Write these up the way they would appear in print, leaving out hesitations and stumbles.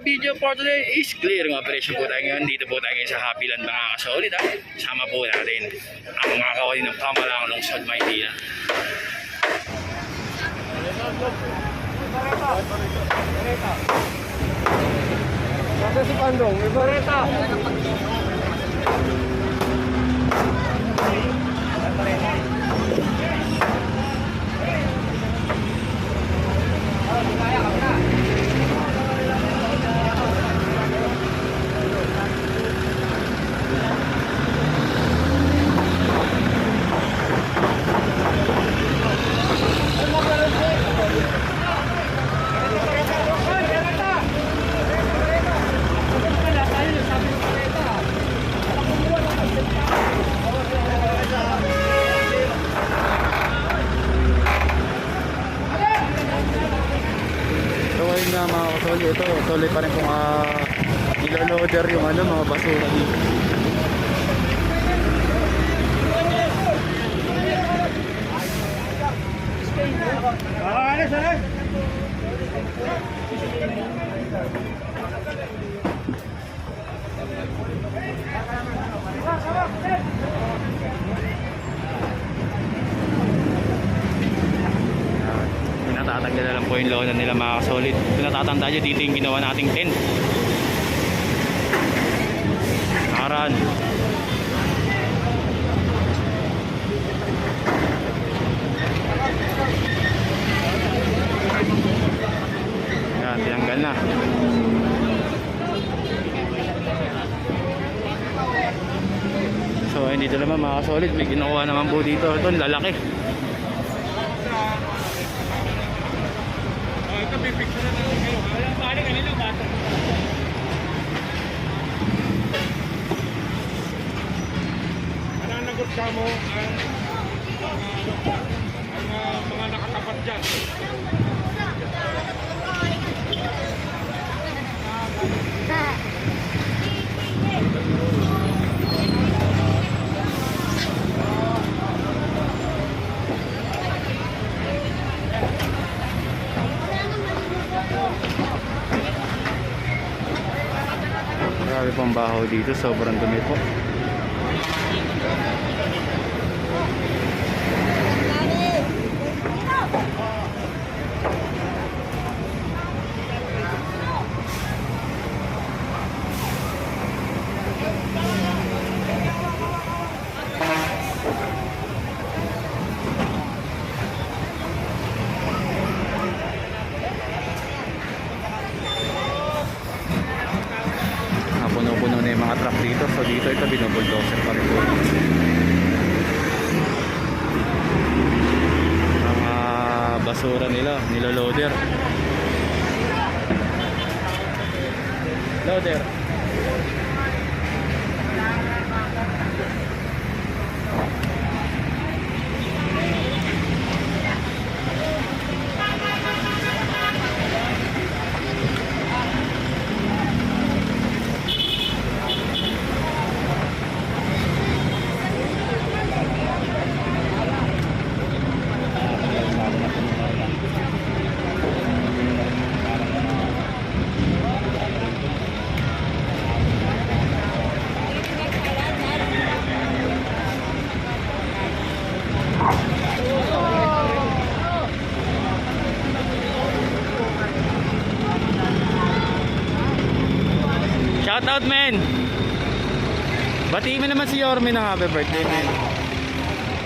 video for today is clearing operation po tayo ngayon. Dito po tayo ngayon sa Happy Land mga kasolid. Sama po natin ang mga kawali ng Pamalang Lungsod, Maynila. Kasi si Pandong, may bareta. Na mga kasoli, ito tuloy pa rin kung iloloader yung mga basura dito. Natatanggal na lang po yung lona nila mga kasolid. Kung natatanda nyo, dito yung ginawa nating tent. Aran. Yan, tinanggal na. So, dito naman mga kasolid, may ginawa naman po dito. Ito, lalaki. Ito pipicture na natin kayo. Balik kanila bata. Mananagot ka mo ang mga nakatapat dyan. Grabe pong baho dito, sobrang dumi po. Puno-puno na yung mga truck dito. So dito ito binubulldozer pa rin po. Mga basura nila, niloloader. Loader. Shout out, men! Batiin mo naman si Yorme ng happy birthday, men.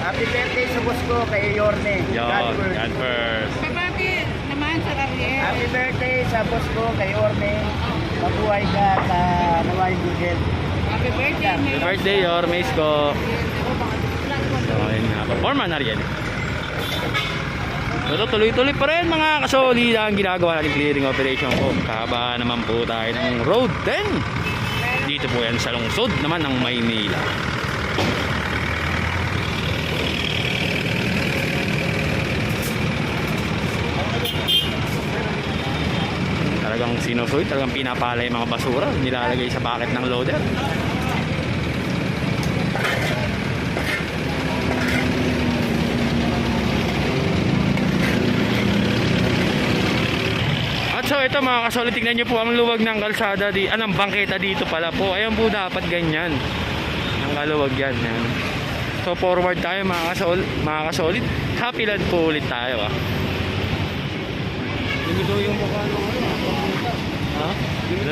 Happy birthday sa boss ko kay Yorme. God first. Kabati naman sa Ariel. Happy birthday sa boss ko kay Yorme. Mabuhay ka sa Naway Google. Happy birthday, Happy birthday, Yorme ko. So, ayun nga. Performance, Ariel. So, tuloy-tuloy pa rin mga kasoli ang ginagawa natin clearing operation po. Kahaba naman po tayo ng Road 10. Dito po yan sa lungsod naman ng Maynila. Talagang sinusulit, talagang pinapala yung mga basura, nilalagay sa bucket ng loader. ito mga kasolid, tignan nyo po ang luwag ng kalsada, ng bangketa dito pala po. Ayan po dapat ganyan. Ang kaluwag yan. Ayan. So forward tayo mga kasolid. Happy land po ulit tayo ah. Lumito yung mukha ng Ha?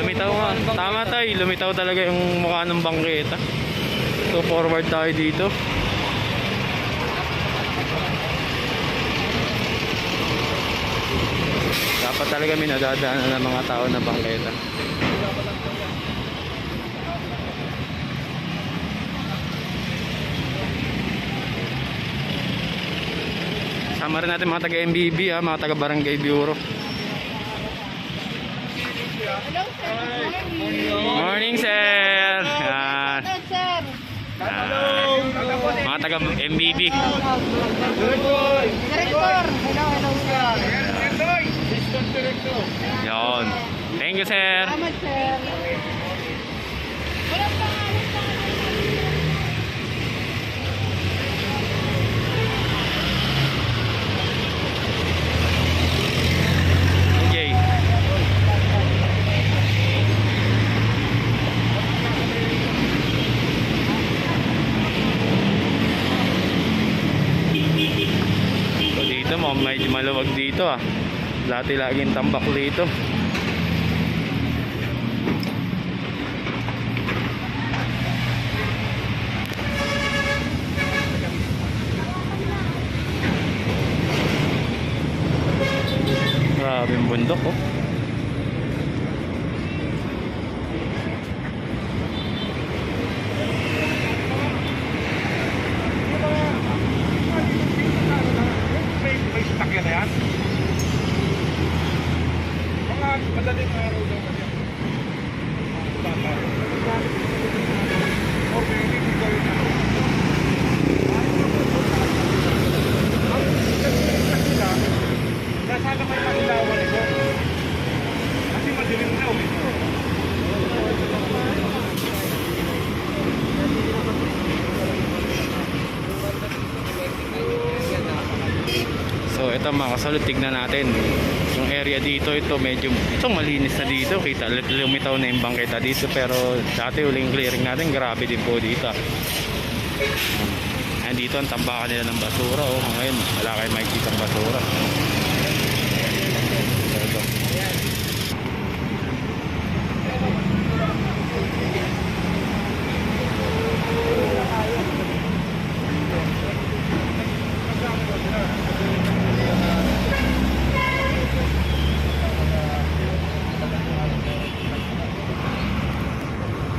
Lumitaw nga. Tama tayo, lumitaw talaga yung mukha ng bangketa. So forward tayo dito. Dapat talaga may nadadaanan ng mga tao na bangketa. Sama rin natin mga taga-MBB ha, mga taga-Barangay Bureau. Hello, sir. Good morning. Morning, sir! Yan. Hello, sir. Mga taga-MBB. Director. Hello, sir. Yon. Thank you, sir. Salamat, sir. Walang pangalan sa Okay. So dito mo, medyo maluwag dito ah. Dati laging tambak dito. Grabe yung bundok oh. may sasakyan na yan. Mga madaling araw daw kasi. Okay, hindi ko yun. Nasaan may makilawan ito? Kasi madilim na ito. So ito mga kasalot, tignan natin yung area dito. Ito medyo malinis na dito, kita lumitaw na yung bangketa dito, pero dati huling clearing natin grabe din po dito. Ayan dito ang tambakan nila ng basura oh. Ngayon wala kayong makikita ng basura. So, ito.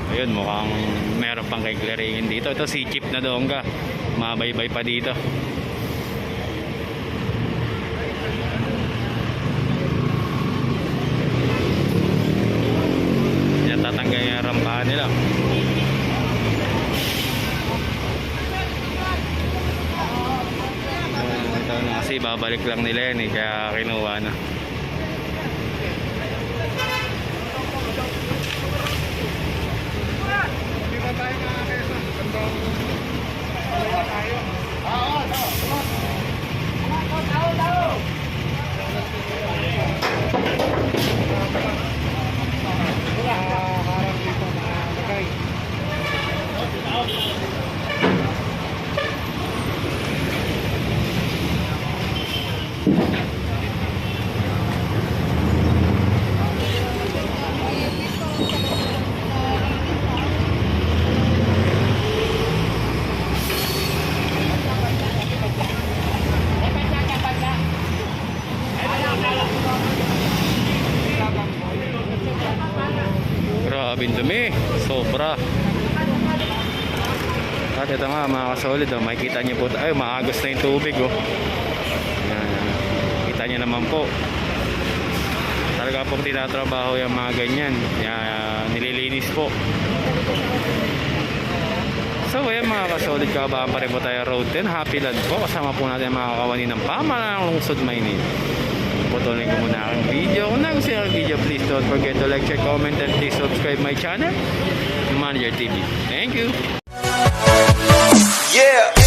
Ayun, mukhang meron pang kay-clearingin dito. Ito si Chief na Dongga. Mabaybay pa dito. Yan, tatanggal yung rampahan nila. Ito na kasi babalik lang nila yan eh, kaya kinuha na. Grabing dumi, sobra. At ito nga mga kasolid oh, makikita nyo po, ay maagos na yung tubig oh. Yan. Kita nyo naman po, talaga pong tinatrabaho yung mga ganyan. Yan, nililinis po. So ayan mga kasolid, kabaan pa rin po tayo road 10, Happy Land po. Kasama po natin mga kawani ng pamalang lungsod Maynila. Putulin ko muna ang video. Kung nagustuhan ang video, please don't forget to like, share, comment, and please subscribe my channel, Manager TV. Thank you! Yeah.